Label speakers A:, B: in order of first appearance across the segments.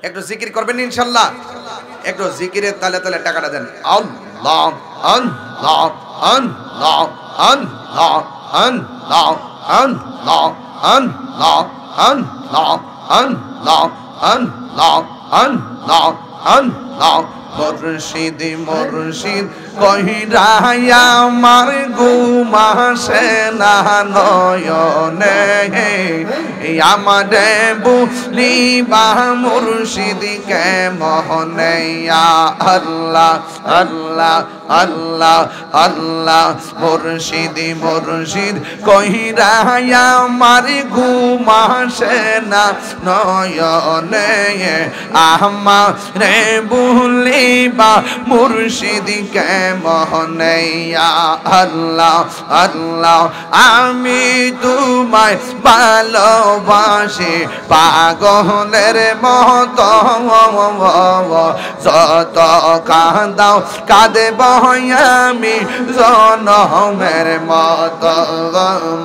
A: একটু জিকির করবেন ইনশাআল্লাহ। একটু জিকিরের তালে তালে টাকাটা দেন। আল্লাহ আল্লাহ আল্লাহ আল্লাহ আল্লাহ আল্লাহ আল্লাহ আল্লাহ আল্লাহ আল্লাহ আল্লাহ আল্লাহ মুর্শিদ মুর্শিদ কহিরা আমার ঘুমাসে না নয়নে আমারে বুলিবা মুর্শিদ কে মোহনে আল্লাহ আল্লাহ আল্লাহ আল্লাহ মুর্শিদ মুর্শিদ কহিরা আমার ঘুমাসে না নয়নে আমারে বুলিবা মুর্শিদ কে মোহনে আল্লাহ আল্লাহ আমি তোমায় ভালোবাসি পাগলের মতো যত কাঁদাও কাঁদব আমি জনমের মতো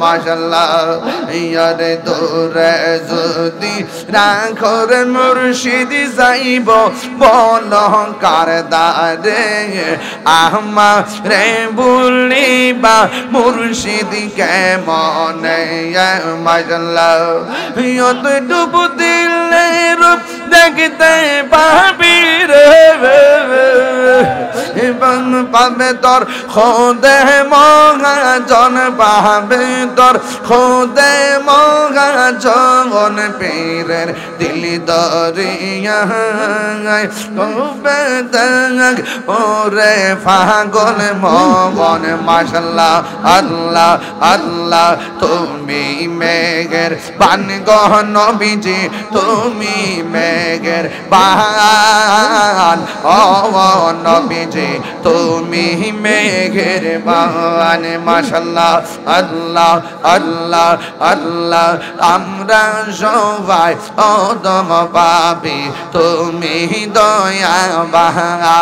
A: মাশাআল্লাহ ইয়ারে দূরে যদি রাখর মুর্শিদ যাইব বল কার দারে আমারে বুলিবা মুর্শিদ কে মনে মাশাআল্লাহ ইয়ত ডুব দিলে রূপ দেখতে পাবি রে এবং পাবে তোর খোদে মহাজন পাবে তোর খোদে মহাজন পীরের দিল দরিয়ায় কবে তক ওরে পাগল মন মাশাআল্লাহ আল্লাহ আল্লাহ তুমি মেঘের বান গো নবীজি তুমি মেঘের বান ও নবীজি তুমি মেঘের বান মাশাআল্লাহ আল্লাহ আল্লাহ আল্লাহ আমরা সবাই ওদম পাবি তুমি দয়া বাহা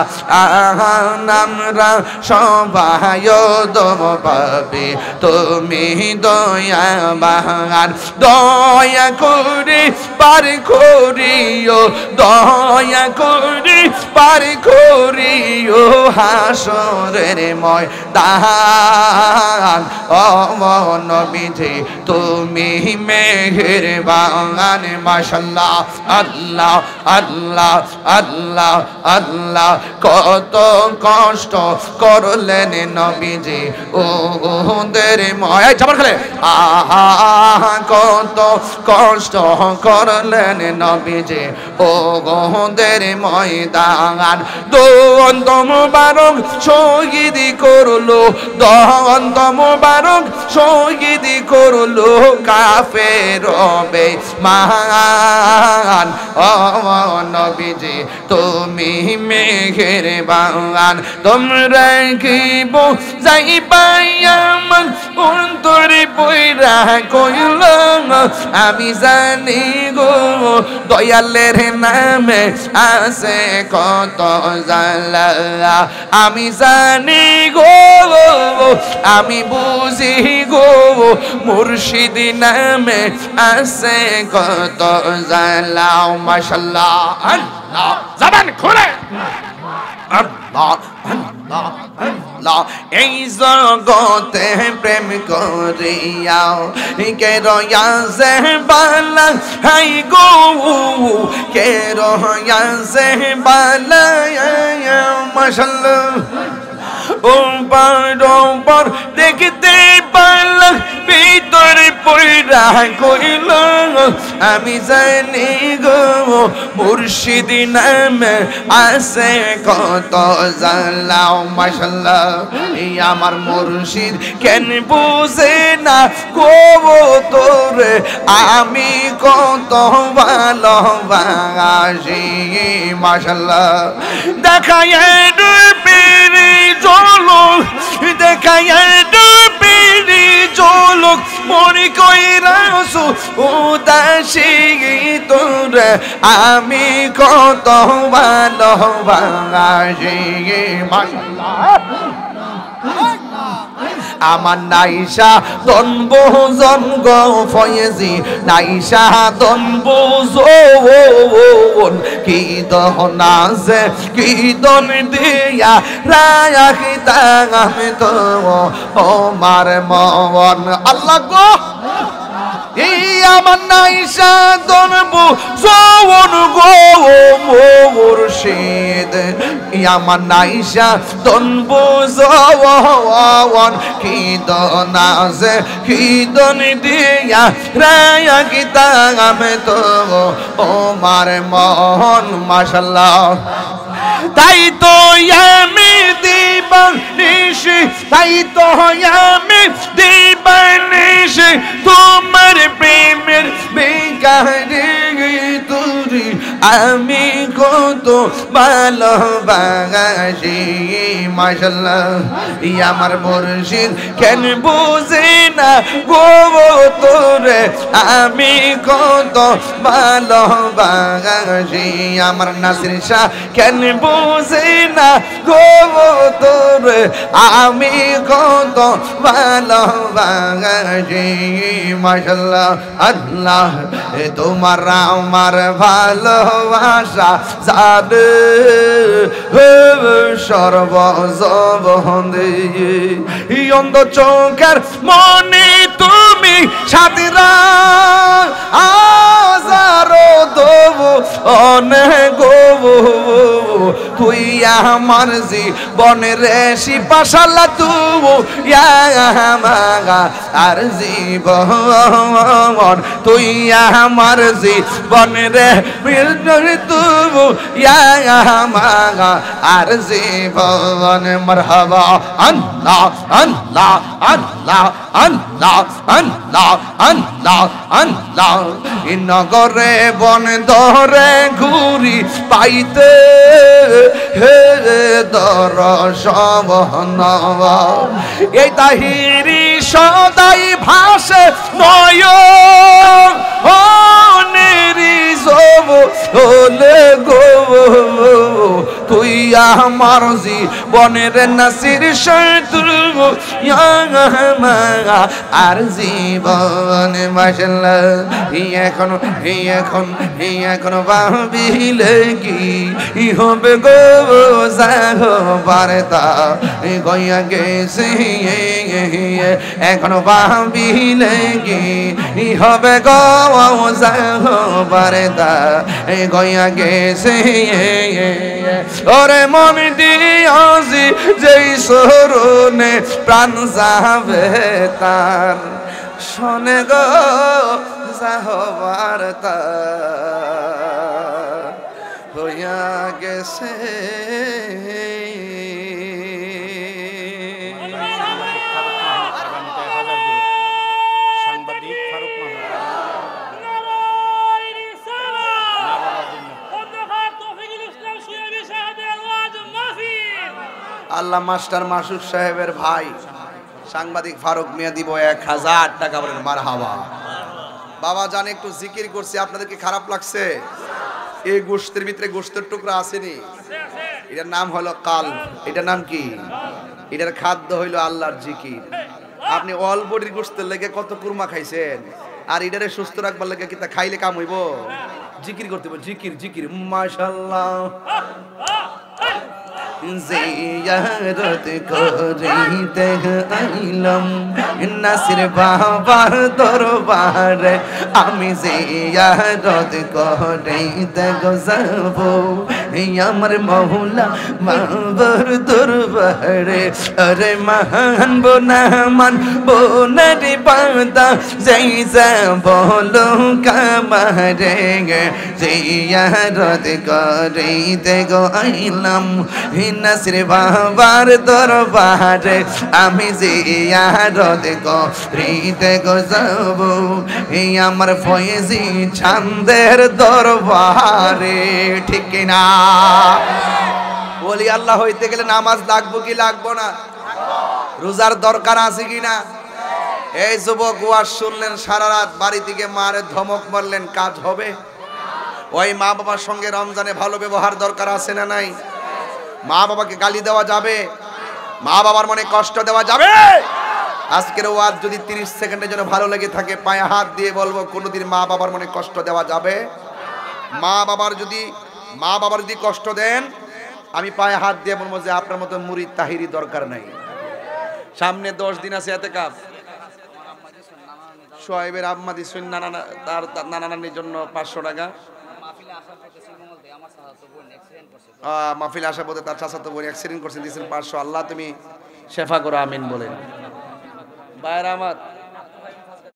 A: আমরা সবাই ওদম পাবি তুমি দয়া বাহার দয়া করে পার করিও দয়া করে পার করিও হাসরের ময়দান ও নবীজি তুমি মেহেরবান মাশাআল্লাহ আল্লাহ আল্লাহ আল্লাহ আল্লাহ কত কষ্ট করলেন নবীজি ওদের ময় চাপড় খেলে আহা কত কষ্ট করলেন নবীজি ওদের ময়দান দন্ত মুবারক শহীদ করলো দন্ত মুবারক শহীদ করলো কাফের বেঈমান ও নবীজি তুমি মেহেরবান তোমরা কি বুঝাইবা আমার অন্তরে পয়রা কইল আমি জানি গো দয়ালের নামে আছে কত জালা আমি জানি গো আমি বুঝি গো মুর্শিদ নামে আছে কত জালা মাশাআল্লাহ আল্লাহ জবান খুলে আল্লাহ আল্লাহ আল্লাহ এই জগতে প্রেম করিয়াও কে রয়াছে বালা হাই গো কে রয়াছে বালা মাশাআল্লাহ ওপর দেখতে পারলাম ভিতরে পয়রা কইল আমি জানি গো মুর্শিদ নামে আছে কত জালা মাশাআল্লাহ এই আমার মুর্শিদ কেন বুঝে না গো তোরে আমি কত ভালোবাসি মাশাআল্লাহ দেখায় রূপেরি ঝলক দেখায় রূপেরি ঝলক মনে কইরাছো উদাসী তোরে আমি কত ভালোবাসি মাশাআল্লাহ আমার নাইশা দনব জনগ ফয়েজি নাইশা দনব জোন কি দহনাজে কি দন দিয়া রাখিতাম তো আমার মন আল্লাহ গো আমার নাইসা দনবু যৌবন গো মুর্শিদ আমার নাইসা দনবু যৌবন কি দনাজে কি দন দিয়া রাখিতাম তো আমার মন মাশাআল্লাহ তাই তো আমি দিবানিশি তাই তো আমি দিবানিশি তোমার প্রেমের বেকারে তুরি আমি কত ভালোবাসি মাশাআল্লাহ আমার মুর্শিদ কেন বুঝে না গো তোরে আমি কত ভালোবাসি আমার নাসির শাহ কেন বুঝে না গো তোরে আমি কত ভালোবাসি মাশাআল্লাহ আল্লাহ তোমার আমার ভালোবাসা জানে সর্বজবন্দে অন্ধ চোখের মনে তুমি সাথীরা আজারো দেবো অনেক তুই আমার জীবনের শিপাশালা তুই আর জীবন তুই আমার জীবনের তুই আর জীবন মারহাবা আল্লাহ আল্লাহ আল্লাহ আল্লাহ আল্লাহ আল্লাহ আল্লাহ নগরে বন ধরে ঘুরি পাইতে হে দর্শন এই তাহিরি সদাই ভাসে নয় হলে গো তুই আমার জীবনের নাসির শত্রু আর জীবন মাশাআল্লাহ এখন ভাবিলে কি হবে গো বারতা গইয়া গেছে এখন ভাবিলে কি হবে গো বারতা গইয়া গেছে ওরে মন দিয়াছি যেই সরণে প্রাণ যাবে তার শোনে গো যাহবার তার হইয়া গেছে আল্লাহ মাস্টার মাসুদ সাহেবের ভাই সাংবাদিক ফারুক মিয়া দিব 1000 টাকা বলেন মারহাবা বাবা জানে একটু জিকির করছি আপনাদের কি খারাপ লাগছে এই গোশতের ভিতরে গোশতের টুকরা আসেনি এটার নাম হলো কাল এটার নাম কি এটার খাদ্য হইলো আল্লাহর জিকির আপনি অল বডির গোশতের লেগে কত কুরমা খাইছেন আর এটারে সুস্থ রাখবার লেগে কি তা খাইলে কাম হইব জিকির করতে হবে জিকির জিকির মাশাআল্লাহ জিয়ারত করিতে আইলাম নাসির বাবার দরবারে আমি জিয়ারত করিতে যাব আমার মওলা বাবার দরবারে আরে মহান বোনা মান বোনারি পাতা যাই বলো কামারে জিয়ারত করিতে আইলাম নাসির বাবার দরবারে আমি জিয়ারত করিতে যাব এই আমার ফয়েজি চাঁদের দরবারে ঠিক না বলি আল্লাহ হইতে গেলে নামাজ লাগবো কি লাগবো না রোজার দরকার আছে কি না এই যুবক ওয়াজ শুনলেন সারা রাত বাড়ি থেকে মারে ধমক মারলেন কাজ হবে ওই মা বাবার সঙ্গে রমজানে ভালো ব্যবহার দরকার আছে না নাই মা বাবাকে গালি দেওয়া যাবে মা বাবার মনে কষ্ট দেওয়া যাবে আজকের ওয়াজ যদি 30 সেকেন্ডের জন্য ভালো লেগে থাকে পায়ে হাত দিয়ে বলবো কোনোদিন মা বাবার মনে কষ্ট দেওয়া যাবে মা বাবার যদি
B: মা বাবার যদি কষ্ট দেন, আমি পায়ে হাত দিয়ে বলবো যে আপনার মতো মুরিদ তাহিরি দরকার নাই। সামনে 10 দিন আছে এতেকাফ। সোহেবের আম্মা দিচ্ছেন তার নানা নানির জন্য 500 টাকা। মাহফিলে আসা বলতে তার চাচাতো বোন অ্যাক্সিডেন্ট করছেন, দিয়েছেন 500। আল্লাহ তুমি শেফা করো, আমিন বলেন। ভাইরা আমার,